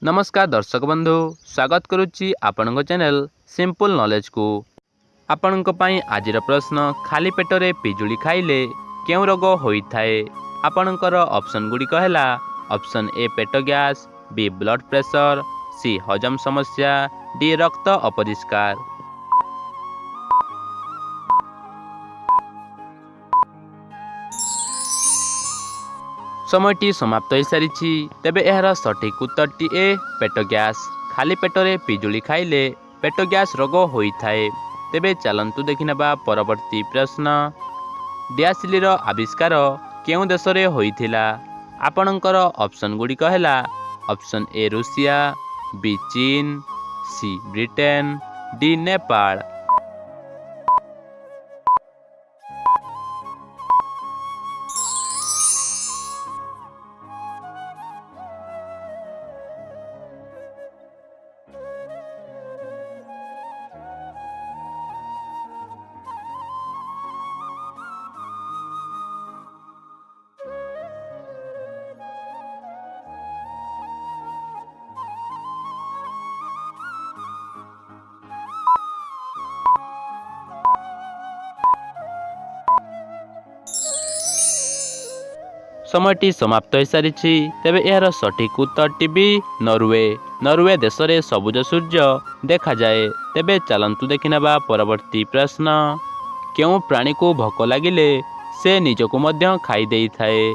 नमस्कार दर्शक बंधु स्वागत करुच्ची आपण चैनल सिंपल नॉलेज को। आपण आज प्रश्न खाली पेटरे पिजुली खाइले क्यों रोग होता है। आपणकर ऑप्शन गुड़िक है ऑप्शन ए पेट gas, B blood pressure, C हजम समस्या, डी रक्त अपरिष्कार। समयटी समाप्त हो सारी तेबे यार सठिक उत्तरटी ए पेट गैस। खाली पेटरे पिजुली खाइले पेट गैस रोग होता है। तेबे चलंतु देखिनेबा परवर्ती प्रश्न। दियासिली आविष्कार केउं देश रे होइथिला। आपणकर ऑप्शन गुड़िक है ऑप्शन ए रूसिया, बी चीन, सी ब्रिटेन, डी नेपाल। समयटी समाप्त हो सारी तेबे यार सठिक उत्तरटी बी नॉर्वे। नॉर्वे देश में सबुज सूर्य देखा जाए। तेबे चलंतु देखिनेबा परवर्ती प्रश्न। क्यों प्राणी को भोक लगिले से निजको मध्य खाई देई थाए।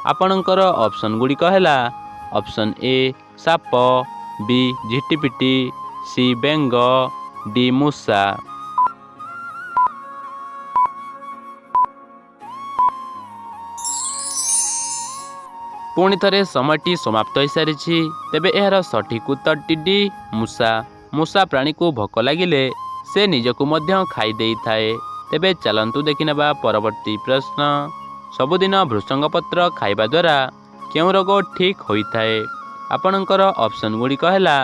आपणकर ऑप्शन गुड़िक है ऑप्शन ए साप, बी झिटिपिटी, सी बेंग, डी मूषा। पुणी थे समयटी समाप्त हो सारी तेबे यार सठिक उत्तरटी डी मूषा। मूषा प्राणी को भोक लगिले से निजको मध्य खाई देई थाए। तेबे चलंतु देखिनेबा परवर्ती प्रश्न। सबुदिन भृषंग पत्र खाइबा द्वारा क्यों रोग ठीक होता है। आपणकर ऑप्शन गुड़िक है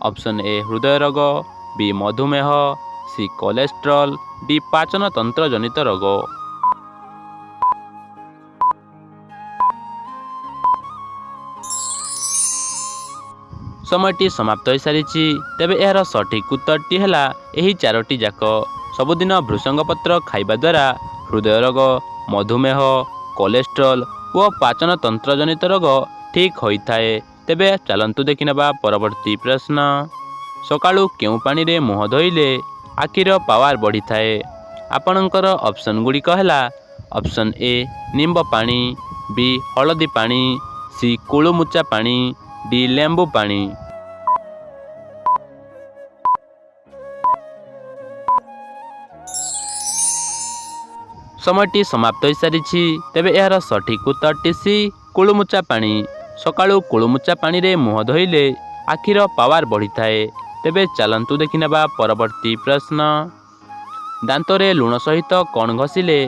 ऑप्शन ए हृदय रोग, बी मधुमेह, सी कोलेस्ट्रॉल, डी पाचन तंत्र जनित रोग। समयटी समाप्त हो सारी तेबे यार सठिक उत्तरटी है यही चारोटी जाक। सबुदिन भृषंग पत्र खाइबा द्वारा हृदय रोग, मधुमेह, कोलेस्ट्रॉल और पाचन तंत्र जनित रोग ठीक होता है। तेबे चलंतु देखिनेबा परवर्ती प्रश्न। सकाळु केउं पानी रे मुह धोइले आखिर पावर बढ़ी थाए। आपणकर ऑप्शन गुड़िक है ऑप्शन ए निंब पानी, बी हलदी पानी, सी कुळुमुचा पानी, डी लेंबू पानी। समयटी समाप्त हो सारी तेबे यार सठिक उत्तरटी सी कुळुमुचा पानी। सकाळु कुळुमुचा पानी रे मुह धोइले आखिर पावर बढ़ी थाए। तेबे चलंतु देखिनेबा परवर्ती प्रश्न। दांतरे लुण सहित कौन घसिले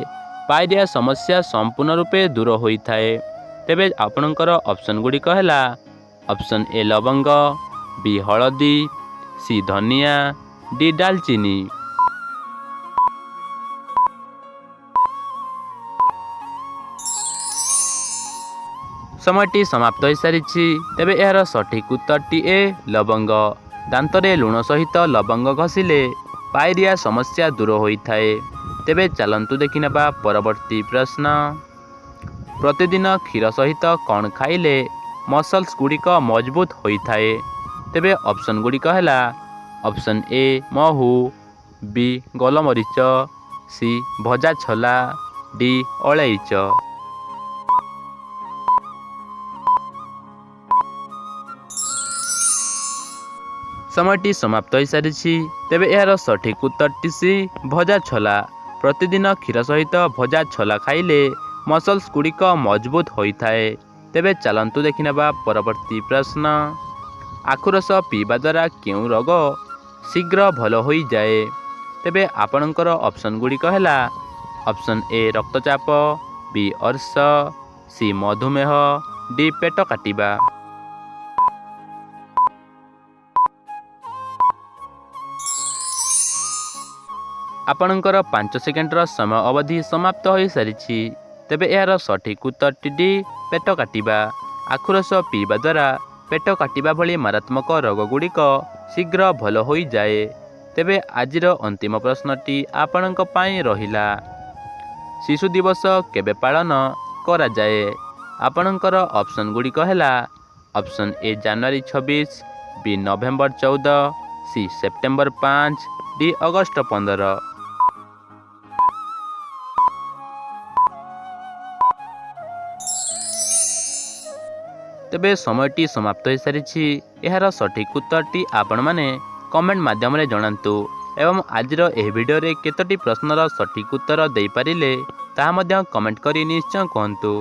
पायरिया समस्या संपूर्ण रूपे दूर होता है। तेबे आपणकर ऑप्शन गुड़िक है ऑप्शन ए लवंग, बी हलदी, सी धनिया, डी दालचीनी। समयटी समाप्त हो सारी तेबे यार सठिक उत्तरटी ए लवंग। दांतरे लुण सहित लवंग घसिले पायरिया समस्या दूर होता है। तेबे चलंतु देखिनेबा परवर्ती प्रश्न। प्रतिदिन क्षीर सहित कौन खाइले मसल्स गुड़िक मजबूत होता है। तेबे ऑप्शन गुड़िक है ऑप्शन ए महू, बी गोलमरीच, सी भजा छोला, डी अलैच। समयटी समाप्त हो सारी तेबे यार सठिक उत्तरटी सी भजा छोला। प्रतिदिन क्षीर सहित भजा छोला खाइले मसल्स गुड़िक मजबूत होता है। तेबे चलंतु देखिनेबा परवर्ती प्रश्न। आखु रस पीवा द्वारा क्यों रोग शीघ्र भल हो जाए। तेबे आपणकर ऑप्शन गुड़िक है ऑप्शन ए रक्तचाप, बी अर्श, सी मधुमेह, डी पेट काटिबा। आपणकर 5 सेकेंडर समय अवधि समाप्त हो सारी तेबे यार सठिक उत्तरटी डी पेट काटिबा। आखु रस पीवा द्वारा ପେଟ କାଟିବା ଭଳି ମାରାତ୍ମକ ରୋଗଗୁଡ଼ିକ ଶୀଘ୍ର ଭଲ ହୋଇଯାଏ। ତେବେ ଆଜିର ଅନ୍ତିମ ପ୍ରଶ୍ନଟି ଆପଣଙ୍କ ପାଇଁ ରହିଲା, ଶିଶୁ ଦିବସ କେବେ ପାଳନ କରାଯାଏ? ଆପଣଙ୍କର ଅପସନ୍ ଗୁଡ଼ିକ ହେଲା option A January 26, B November 14, C September 5, D August 15। ତେବେ ସମୟଟି ସମାପ୍ତ ହୋଇସାରିଛି। ଏହାର ସଠିକ୍ ଉତ୍ତରଟି ଆପଣମାନେ କମେଣ୍ଟ ମାଧ୍ୟମରେ ଜଣାନ୍ତୁ ଏବଂ ଆଜିର ଏହି ଭିଡ଼ିଓରେ କେତୋଟି ପ୍ରଶ୍ନର ସଠିକ୍ ଉତ୍ତର ଦେଇପାରିଲେ ତାହା ମଧ୍ୟ କମେଣ୍ଟ କରି ନିଶ୍ଚୟ କୁହନ୍ତୁ।